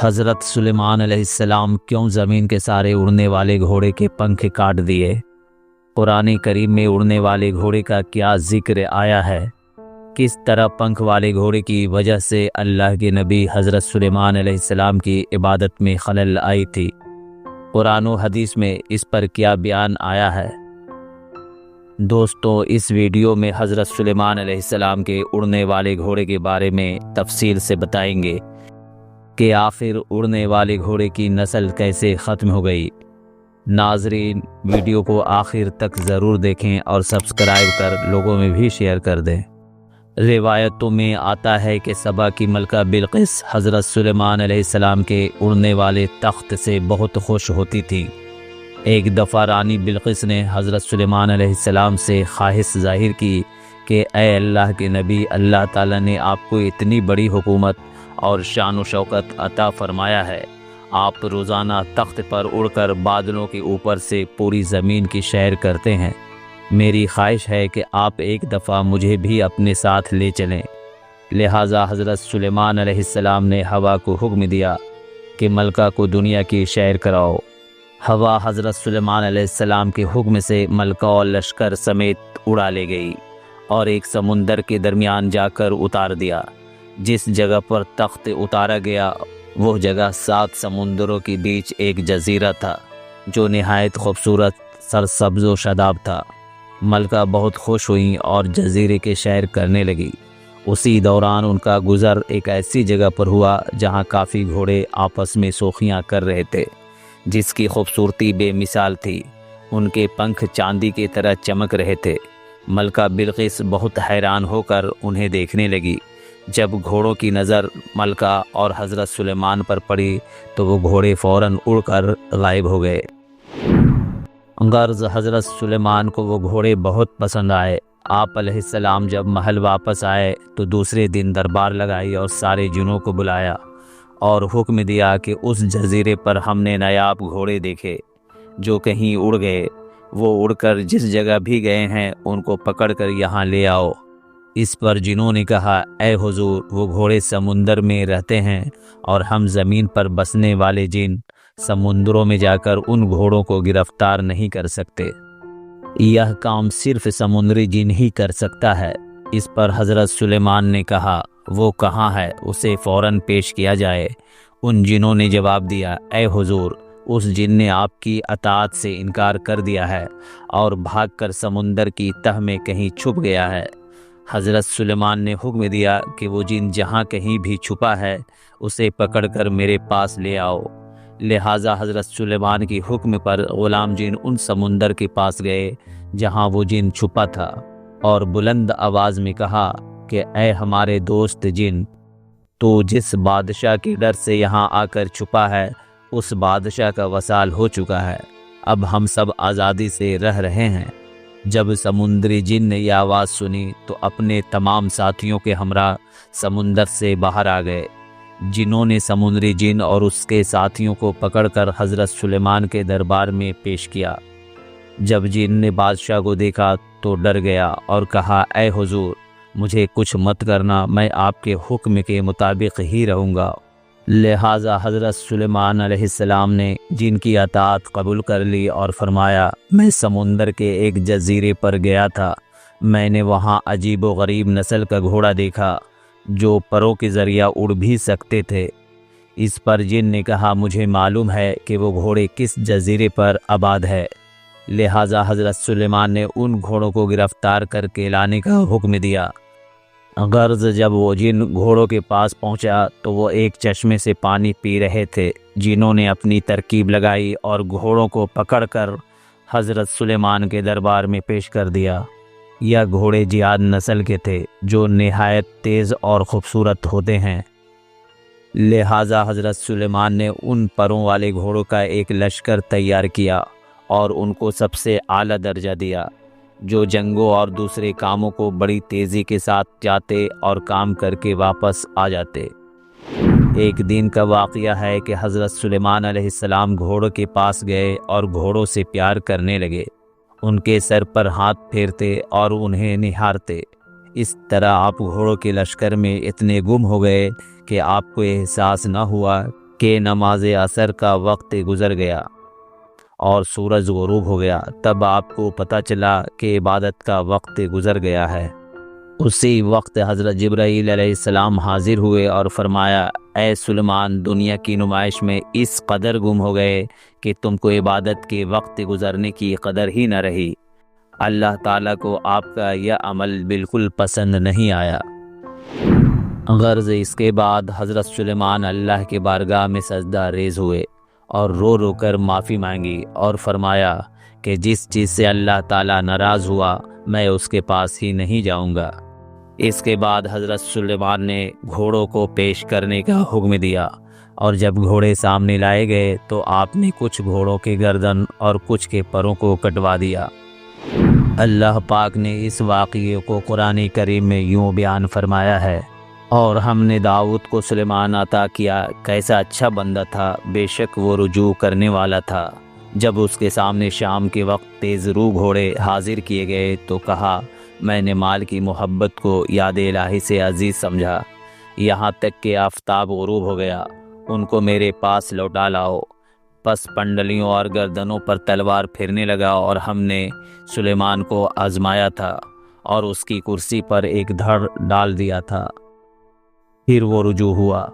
حضرت سلیمان علیہ السلام کیوں زمین کے سارے اڑنے والے گھوڑے کے پنکھ کاٹ دیے؟ قرآن کریم میں اڑنے والے گھوڑے کا کیا ذکر آیا ہے؟ کس طرح پنکھ والے گھوڑے کی وجہ سے اللہ کے نبی حضرت سلیمان علیہ السلام کی عبادت میں خلل آئی تھی؟ قرآن و حدیث میں اس پر کیا بیان آیا ہے؟ دوستو، اس ویڈیو میں حضرت سلیمان علیہ السلام کے اڑنے والے گھوڑے کے بارے میں تفصیل سے بتائیں گے کہ آخر اڑنے والے گھوڑے کی نسل کیسے ختم ہو گئی۔ ناظرین، ویڈیو کو آخر تک ضرور دیکھیں اور سبسکرائب کر لوگوں میں بھی شیئر کر دیں۔ روایتوں میں آتا ہے کہ سبا کی ملکہ بلقیس حضرت سلیمان علیہ السلام کے اڑنے والے تخت سے بہت خوش ہوتی تھی۔ ایک دفعہ رانی بلقیس نے حضرت سلیمان علیہ السلام سے خواہش ظاہر کی کہ اے اللہ کے نبی، اللہ تعالیٰ نے آپ کو اتنی بڑی حکومت اور شان و شوکت عطا فرمایا ہے، آپ روزانہ تخت پر اڑ کر بادلوں کے اوپر سے پوری زمین کی سیر کرتے ہیں، میری خواہش ہے کہ آپ ایک دفعہ مجھے بھی اپنے ساتھ لے چلیں۔ لہٰذا حضرت سلیمان علیہ السلام نے ہوا کو حکم دیا کہ ملکہ کو دنیا کی سیر کراؤ۔ ہوا حضرت سلیمان علیہ السلام کے حکم سے ملکہ اور لشکر سمیت اڑا لے گئی اور ایک سمندر کے درمیان جا کر اتار دیا۔ جس جگہ پر تخت اتارا گیا وہ جگہ 7 سمندروں کے بیچ ایک جزیرہ تھا جو نہایت خوبصورت، سرسبز و شاداب تھا۔ ملکہ بہت خوش ہوئیں اور جزیرے کے سیر کرنے لگی۔ اسی دوران ان کا گزر ایک ایسی جگہ پر ہوا جہاں کافی گھوڑے آپس میں سوخیاں کر رہے تھے، جس کی خوبصورتی بے مثال تھی۔ ان کے پنکھ چاندی کی طرح چمک رہے تھے۔ ملکہ بلقیس بہت حیران ہو کر انہیں دیکھنے لگی۔ جب گھوڑوں کی نظر ملکہ اور حضرت سلیمان پر پڑی تو وہ گھوڑے فوراً اڑ کر غائب ہو گئے۔ غرض حضرت سلیمان کو وہ گھوڑے بہت پسند آئے۔ آپ علیہ السلام جب محل واپس آئے تو دوسرے دن دربار لگائی اور سارے جنوں کو بلایا اور حکم دیا کہ اس جزیرے پر ہم نے نایاب گھوڑے دیکھے جو کہیں اڑ گئے، وہ اڑ کر جس جگہ بھی گئے ہیں ان کو پکڑ کر یہاں لے آؤ۔ اس پر جنوں نے کہا، اے حضور، وہ گھوڑے سمندر میں رہتے ہیں اور ہم زمین پر بسنے والے جن سمندروں میں جا کر ان گھوڑوں کو گرفتار نہیں کر سکتے۔ یہ کام صرف سمندری جن ہی کر سکتا ہے۔ اس پر حضرت سلیمان نے کہا، وہ کہاں ہے؟ اسے فوراً پیش کیا جائے۔ ان جنوں نے جواب دیا، اے حضور، اس جن نے آپ کی اطاعت سے انکار کر دیا ہے اور بھاگ کر سمندر کی تہ میں کہیں چھپ گیا ہے۔ حضرت سلیمان نے حکم دیا کہ وہ جن جہاں کہیں بھی چھپا ہے اسے پکڑ کر میرے پاس لے آؤ۔ لہٰذا حضرت سلیمان کی حکم پر غلام جن ان سمندر کے پاس گئے جہاں وہ جن چھپا تھا اور بلند آواز میں کہا کہ اے ہمارے دوست جن، تو جس بادشاہ کے ڈر سے یہاں آ کر چھپا ہے اس بادشاہ کا وصال ہو چکا ہے، اب ہم سب آزادی سے رہ رہے ہیں۔ جب سمندری جن نے یہ آواز سنی تو اپنے تمام ساتھیوں کے ہمراہ سمندر سے باہر آ گئے۔ جنوں نے سمندری جن اور اس کے ساتھیوں کو پکڑ کر حضرت سلیمان کے دربار میں پیش کیا۔ جب جن نے بادشاہ کو دیکھا تو ڈر گیا اور کہا، اے حضور، مجھے کچھ مت کرنا، میں آپ کے حکم کے مطابق ہی رہوں گا۔ لہٰذا حضرت سلیمان علیہ السلام نے جن کی اطاعت قبول کر لی اور فرمایا، میں سمندر کے ایک جزیرے پر گیا تھا، میں نے وہاں عجیب و غریب نسل کا گھوڑا دیکھا جو پروں کے ذریعہ اڑ بھی سکتے تھے۔ اس پر جن نے کہا، مجھے معلوم ہے کہ وہ گھوڑے کس جزیرے پر آباد ہے۔ لہٰذا حضرت سلیمان نے ان گھوڑوں کو گرفتار کر کے لانے کا حکم دیا۔ غرض جب وہ جن گھوڑوں کے پاس پہنچا تو وہ ایک چشمے سے پانی پی رہے تھے۔ جنوں نے اپنی ترکیب لگائی اور گھوڑوں کو پکڑ کر حضرت سلیمان کے دربار میں پیش کر دیا۔ یہ گھوڑے جیاد نسل کے تھے جو نہایت تیز اور خوبصورت ہوتے ہیں۔ لہٰذا حضرت سلیمان نے ان پروں والے گھوڑوں کا ایک لشکر تیار کیا اور ان کو سب سے اعلیٰ درجہ دیا، جو جنگوں اور دوسرے کاموں کو بڑی تیزی کے ساتھ جاتے اور کام کر کے واپس آ جاتے۔ ایک دن کا واقعہ ہے کہ حضرت سلیمان علیہ السلام گھوڑوں کے پاس گئے اور گھوڑوں سے پیار کرنے لگے، ان کے سر پر ہاتھ پھیرتے اور انہیں نہارتے۔ اس طرح آپ گھوڑوں کے لشکر میں اتنے گم ہو گئے کہ آپ کو احساس نہ ہوا کہ نماز عصر کا وقت گزر گیا اور سورج غروب ہو گیا، تب آپ کو پتہ چلا کہ عبادت کا وقت گزر گیا ہے۔ اسی وقت حضرت جبرائیل علیہ السلام حاضر ہوئے اور فرمایا، اے سلیمان، دنیا کی نمائش میں اس قدر گم ہو گئے کہ تم کو عبادت کے وقت گزرنے کی قدر ہی نہ رہی۔ اللہ تعالیٰ کو آپ کا یہ عمل بالکل پسند نہیں آیا۔ غرض اس کے بعد حضرت سلیمان اللہ کے بارگاہ میں سجدہ ریز ہوئے اور رو رو کر معافی مانگی اور فرمایا کہ جس چیز سے اللہ تعالیٰ ناراض ہوا میں اس کے پاس ہی نہیں جاؤں گا۔ اس کے بعد حضرت سلیمان نے گھوڑوں کو پیش کرنے کا حکم دیا، اور جب گھوڑے سامنے لائے گئے تو آپ نے کچھ گھوڑوں کے گردن اور کچھ کے پروں کو کٹوا دیا۔ اللہ پاک نے اس واقعے کو قرآن کریم میں یوں بیان فرمایا ہے، اور ہم نے داؤد کو سلیمان عطا کیا، کیسا اچھا بندہ تھا، بے شک وہ رجوع کرنے والا تھا۔ جب اس کے سامنے شام کے وقت تیز رو گھوڑے حاضر کیے گئے تو کہا، میں نے مال کی محبت کو یاد الہی سے عزیز سمجھا، یہاں تک کہ آفتاب غروب ہو گیا، ان کو میرے پاس لوٹا لاؤ۔ پس پنڈلیوں اور گردنوں پر تلوار پھرنے لگا، اور ہم نے سلیمان کو آزمایا تھا اور اس کی کرسی پر ایک دھڑ ڈال دیا تھا۔ پھر وہ رجوع ہوا،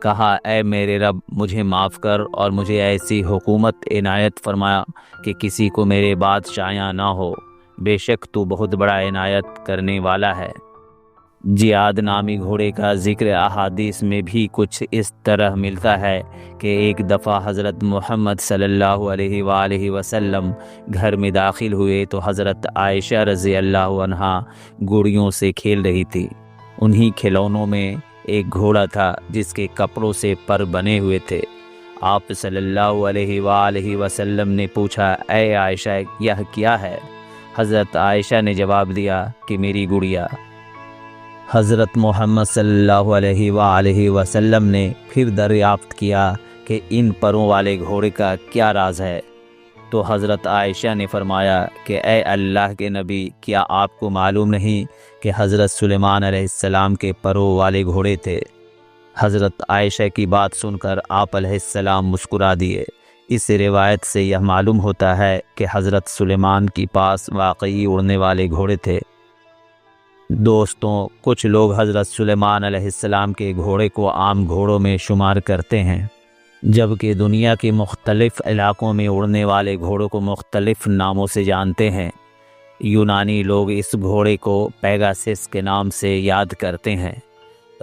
کہا، اے میرے رب، مجھے معاف کر اور مجھے ایسی حکومت عنایت فرمایا کہ کسی کو میرے بعد شایع نہ ہو، بے شک تو بہت بڑا عنایت کرنے والا ہے۔ جیاد نامی گھوڑے کا ذکر احادیث میں بھی کچھ اس طرح ملتا ہے کہ ایک دفعہ حضرت محمد صلی اللہ علیہ وآلہ وسلم گھر میں داخل ہوئے تو حضرت عائشہ رضی اللہ عنہا گڑیوں سے کھیل رہی تھی۔ انہی کھلونوں میں ایک گھوڑا تھا جس کے کپڑوں سے پر بنے ہوئے تھے۔ آپ صلی اللہ علیہ وآلہ وسلم نے پوچھا، اے عائشہ، یہ کیا ہے؟ حضرت عائشہ نے جواب دیا کہ میری گڑیا۔ حضرت محمد صلی اللہ علیہ وآلہ وسلم نے پھر دریافت کیا کہ ان پروں والے گھوڑے کا کیا راز ہے؟ تو حضرت عائشہ نے فرمایا کہ اے اللہ کے نبی، کیا آپ کو معلوم نہیں کہ حضرت سلیمان علیہ السلام کے پروں والے گھوڑے تھے؟ حضرت عائشہ کی بات سن کر آپ علیہ السلام مسکرا دیے۔ اس روایت سے یہ معلوم ہوتا ہے کہ حضرت سلیمان کے پاس واقعی اڑنے والے گھوڑے تھے۔ دوستوں، کچھ لوگ حضرت سلیمان علیہ السلام کے گھوڑے کو عام گھوڑوں میں شمار کرتے ہیں، جبکہ دنیا کے مختلف علاقوں میں اڑنے والے گھوڑوں کو مختلف ناموں سے جانتے ہیں۔ یونانی لوگ اس گھوڑے کو پیگاسس کے نام سے یاد کرتے ہیں۔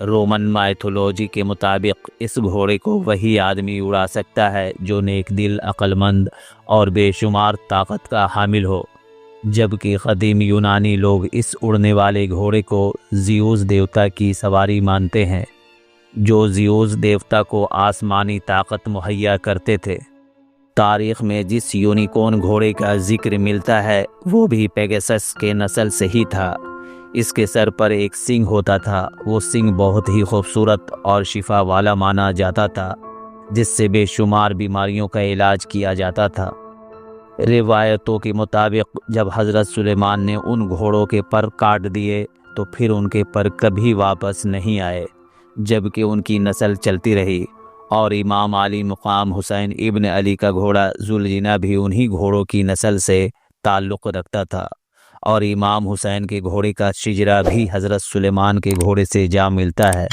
رومن مائتھولوجی کے مطابق اس گھوڑے کو وہی آدمی اڑا سکتا ہے جو نیک دل، عقل مند اور بے شمار طاقت کا حامل ہو، جبکہ قدیم یونانی لوگ اس اڑنے والے گھوڑے کو زیوس دیوتا کی سواری مانتے ہیں، جو زیوس دیوتا کو آسمانی طاقت مہیا کرتے تھے۔ تاریخ میں جس یونیکورن گھوڑے کا ذکر ملتا ہے وہ بھی پیگاسس کے نسل سے ہی تھا۔ اس کے سر پر ایک سنگ ہوتا تھا، وہ سنگ بہت ہی خوبصورت اور شفا والا مانا جاتا تھا، جس سے بے شمار بیماریوں کا علاج کیا جاتا تھا۔ روایتوں کے مطابق جب حضرت سلیمان نے ان گھوڑوں کے پر کاٹ دیے تو پھر ان کے پر کبھی واپس نہیں آئے، جبکہ ان کی نسل چلتی رہی، اور امام علی مقام حسین ابن علی کا گھوڑا ذوالجناح بھی انہی گھوڑوں کی نسل سے تعلق رکھتا تھا، اور امام حسین کے گھوڑے کا شجرہ بھی حضرت سلیمان کے گھوڑے سے جا ملتا ہے۔